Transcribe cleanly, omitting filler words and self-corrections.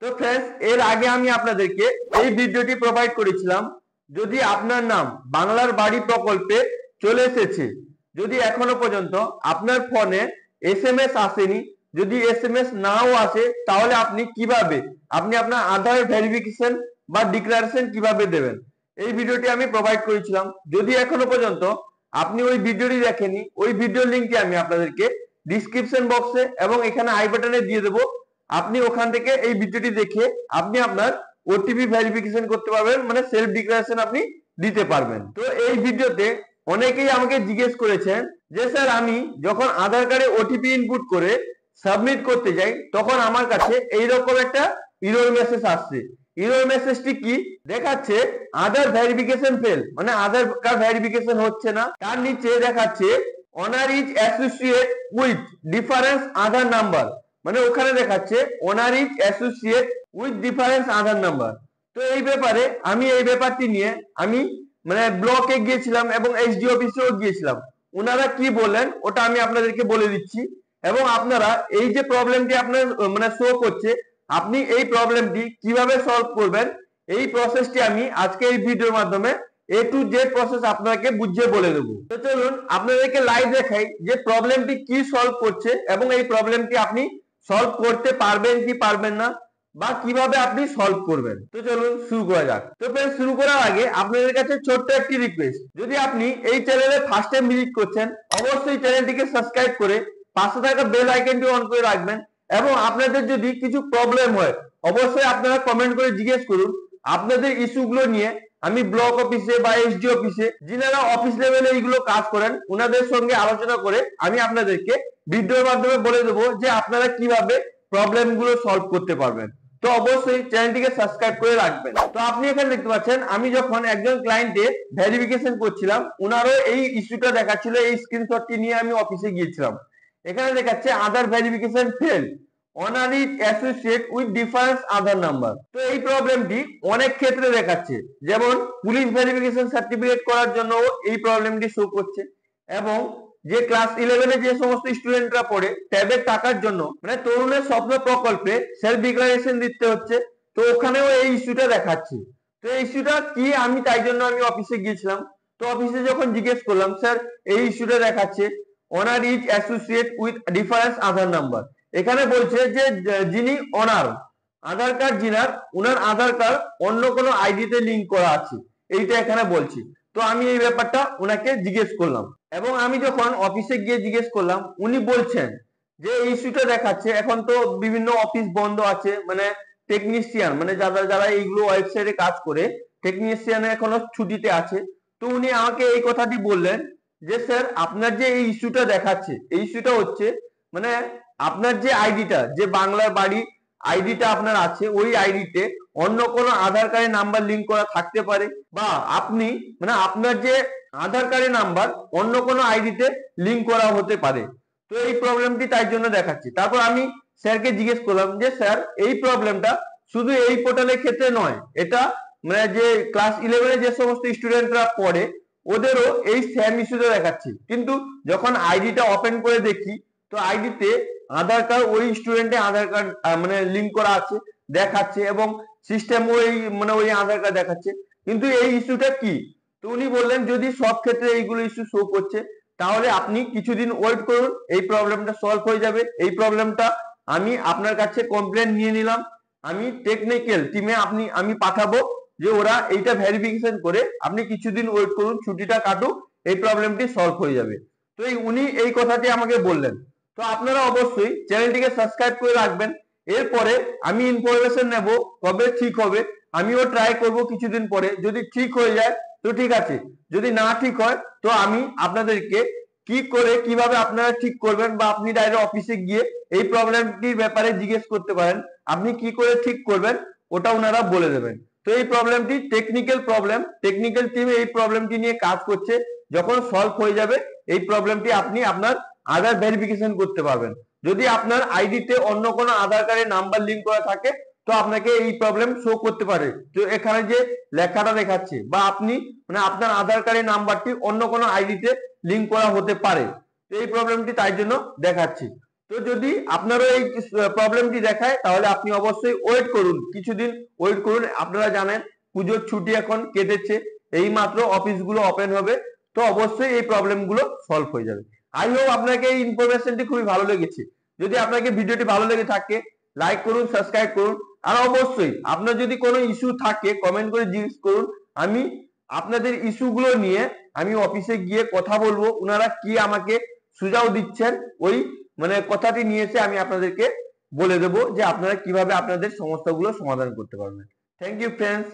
তো फ्रेंड्स এর আগে আমি আপনাদেরকে এই ভিডিওটি প্রোভাইড করেছিলাম যদি আপনার নাম বাংলার বাড়ি প্রকল্পে চলে এসেছে যদি এখনো পর্যন্ত আপনার ফোনে এসএমএস আসেনি যদি এসএমএস নাও আসে তাহলে আপনি কিভাবে আপনি আপনার আধার ভেরিফিকেশন বা ডিক্লারেশন কিভাবে দেবেন এই ভিডিওটি আমি প্রোভাইড করেছিলাম যদি এখনো পর্যন্ত আপনি ওই ভিডিওটি দেখেনি ওই ভিডিওর লিংকটি আমি আপনাদেরকে ডেসক্রিপশন বক্সে এবং এখানে আই বাটনে দিয়ে দেব আপনি ওখান থেকে এই ভিডিওটি দেখে আপনি আপনার ওটিপি ভেরিফিকেশন করতে পারবেন মানে সেলফ ডিক্লারেশন আপনি দিতে পারবেন তো এই ভিডিওতে অনেকেই আমাকে জিজ্ঞেস করেছেন যে স্যার আমি যখন আধার কার্ডে ওটিপি ইনপুট করে সাবমিট করতে যাই তখন আমার কাছে এইরকম একটা এরর মেসেজ আসছে এরর মেসেজটি কি দেখাচ্ছে আধার ভেরিফিকেশন ফেল মানে আধার কার্ড ভেরিফিকেশন হচ্ছে না তার নিচে দেখাচ্ছে honour is associate with difference Aadhaar number মানে ওখানে দেখাচ্ছে ওনার is associate with difference Aadhaar number তো এই ব্যাপারে আমি এই ব্যাপারটি নিয়ে আমি মানে ব্লকে গিয়েছিলাম এবং এসডি অফিসেও গিয়েছিলাম ওনারা কি বলেন ওটা আমি আপনাদেরকে বলে দিচ্ছি এবং আপনারা এই যে প্রবলেমটি আপনার মানে শো করছে আপনি এই প্রবলেমটি কিভাবে সলভ করবেন এই প্রসেসটি আমি আজকে এই ভিডিওর মাধ্যমে এ টু জেড প্রসেস আপনাকে বুঝিয়ে বলে দেবো তো চলুন আপনাদেরকে লাইভ দেখাই যে প্রবলেমটি কি সলভ করছে এবং এই প্রবলেমটি আপনি সলভ করতে পারবেন কি পারবেন না বা কিভাবে আপনি সলভ করবেন তো চলুন শুরু করা যাক তো फ्रेंड्स শুরু করার আগে আপনাদের কাছে ছোট্ট একটি রিকোয়েস্ট যদি আপনি এই চ্যানেলে ফার্স্ট টাইম ভিজিট করছেন অবশ্যই চ্যানেলটিকে সাবস্ক্রাইব করে পাশে থাকা বেল আইকনটি অন করে রাখবেন এবং আপনাদের যদি কিছু প্রবলেম হয় অবশ্যই আপনারা কমেন্ট করে জিজ্ঞেস করুন আপনাদের ইস্যুগুলো নিয়ে আমি ব্লক অফিসে বা এসডি অফিসে যিনারা অফিস লেভেলে এইগুলো কাজ করেন ওনাদের সঙ্গে আলোচনা করে আমি আপনাদেরকে ভিডিওর মাধ্যমে বলে দেবো যে আপনারা কিভাবে প্রবলেম গুলো সলভ করতে পারবেন তো অবশ্যই চ্যানেলটিকে সাবস্ক্রাইব করে রাখবেন তো আপনি এখানে দেখতে পাচ্ছেন আমি যখন একজন ক্লায়েন্টের ভেরিফিকেশন করছিলাম ওনারও এই ইস্যুটা দেখাচ্ছিল এই স্ক্রিনশটটি নিয়ে আমি অফিসে গিয়েছিলাম এখানে দেখাচ্ছে Aadhaar verification fail owner is associate with difference Aadhaar number তো এই প্রবলেমটি অনেক ক্ষেত্রে দেখাচ্ছে যেমন পুলিশ ভেরিফিকেশন সার্টিফিকেট করার জন্য এই প্রবলেমটি শো করছে এবং যে ক্লাস 11 এ যে সমস্ত স্টুডেন্টরা পড়ে ট্যাবের টাকার জন্য মানে তরুণের স্বপ্ন প্রকল্পে সেলফ ডিক্লারেশন দিতে হচ্ছে তো ওখানেও এই ইস্যুটা দেখাচ্ছে তো এই ইস্যুটা কি আমি তাই জন্য আমি অফিসে গিয়েছিলাম তো অফিসে যখন জিজ্ঞেস করলাম স্যার এই ইস্যুটা দেখাচ্ছে honour is associate with difference Aadhaar number এখানে বলছে যে যিনি অনার আধার কার্ড যিনার উনার আধার কার্ড অন্য কোনো আইডিতে লিংক করা আছে এইটা এখানে বলছি তো আমি এই ব্যাপারটা ওনাকে জিজ্ঞেস করলাম এবং আমি যখন অফিসে গিয়ে জিজ্ঞেস করলাম উনি বলছেন যে এই ইস্যুটা দেখাচ্ছে এখন তো বিভিন্ন অফিস বন্ধ আছে মানে টেকনিশিয়ান মানে যারা যারা এইগুলো ওয়েবসাইটে কাজ করে টেকনিশিয়ান এখনো ছুটিতে আছে তো উনি আমাকে এই কথাটি বললেন যে স্যার আপনার যে এই ইস্যুটা দেখাচ্ছে এই ইস্যুটা হচ্ছে মানে আপনার যে আইডিটা যে বাংলার বাড়ি আইডিটা আপনার আছে ওই আইডিতে অন্য কোনো আধার কার্ডের নাম্বার লিংক করা থাকতে পারে বা আপনি মানে আপনার যে আধার কার্ডের নাম্বার অন্য কোনো আইডিতে লিংক করা হতে পারে তো এই প্রবলেমটি তাই জন্য দেখাচ্ছি তারপর আমি স্যারকে জিজ্ঞেস করলাম যে স্যার এই প্রবলেমটা শুধু এই পোর্টালের ক্ষেত্রে নয় এটা মানে যে ক্লাস 11 এ যে সমস্ত স্টুডেন্টরা পড়ে ওদেরও এই সেম ইস্যুটা দেখাচ্ছে কিন্তু যখন আইডিটা ওপেন করে দেখি তো আইডিতে আধার কার্ড ওই স্টুডেন্টের আধার কার্ড মানে লিংক করা আছে দেখাচ্ছে এবং সিস্টেম ওই মানে ওই আধার কার্ড দেখাচ্ছে কিন্তু এই ইস্যুটা কি তো উনি বললেন যদি সব ক্ষেত্রে এইগুলো ইস্যু শো করছে তাহলে আপনি কিছুদিন ওয়েট করুন এই প্রবলেমটা সলভ হয়ে যাবে এই প্রবলেমটা আমি আপনার কাছে কমপ্লেন নিয়ে নিলাম আমি টেকনিক্যাল টিমে আমি পাঠাবো যে ওরা এইটা ভেরিফিকেশন করে আপনি কিছুদিন ওয়েট করুন ছুটিটা কাটুক এই প্রবলেমটি সলভ হয়ে যাবে তো উনি এই কথাটি আমাকে বললেন তো আপনারা অবশ্যই চ্যানেলটিকে সাবস্ক্রাইব করে রাখবেন এরপরে আমি ইনফরমেশন নেব কবে ঠিক হবে আমিও ট্রাই করব কিছুদিন পরে যদি ঠিক হয়ে যায় তো ঠিক আছে যদি না ঠিক হয় তো আমি আপনাদেরকে কি করে কিভাবে আপনারা ঠিক করবেন বা আপনি ডাইরেক্ট অফিসে গিয়ে এই প্রবলেমটির ব্যাপারে জিজ্ঞেস করতে পারেন আপনি কি করে ঠিক করবেন ওটা ওনারা বলে দেবেন তো এই প্রবলেমটি টেকনিক্যাল প্রবলেম টেকনিক্যাল টিম এই প্রবলেমটি নিয়ে কাজ করছে যখন সলভ হয়ে যাবে এই প্রবলেমটি আপনি আপনার আধার ভেরিফিকেশন করতে পারবেন যদি আপনার আইডিতে অন্য কোনো আধার কার্ডের নাম্বার লিংক করা থাকে তো আপনাকে এই প্রবলেম শো করতে পারে তো এখানে যে লেখাটা দেখাচ্ছে বা আপনি মানে আপনার আধার কার্ডের নাম্বারটি অন্য কোনো আইডিতে লিংক করা হতে পারে তো এই প্রবলেমটি তাই জন্য দেখাচ্ছি তো যদি আপনারও এই প্রবলেমটি দেখায় তাহলে আপনি অবশ্যই ওয়েট করুন, কিছুদিন ওয়েট করুন। আপনারা জানেন পুজোর ছুটি এখন কেটেছে, এই মাত্র অফিসগুলো ওপেন হবে, তো অবশ্যই এই প্রবলেমগুলো সলভ হয়ে যাবে। আই হোপ আপনাকে এই ইনফরমেশনটি খুবই ভালো লেগেছে। যদি আপনাকে ভিডিওটি ভালো লেগে থাকে লাইক করুন, সাবস্ক্রাইব করুন, আর অবশ্যই আপনার যদি কোনো ইস্যু থাকে কমেন্ট করে জিজ্ঞেস করুন। আমি আপনাদের ইস্যুগুলো নিয়ে আমি অফিসে গিয়ে কথা বলবো, ওনারা কি আমাকে সুঝাও দিচ্ছেন ওই কথাটি নিয়ে এসে আমি আপনাদেরকে বলে দেবো যে আপনারা কিভাবে আপনাদের সমস্যাগুলো সমাধান করতে পারবেন। Thank you friends.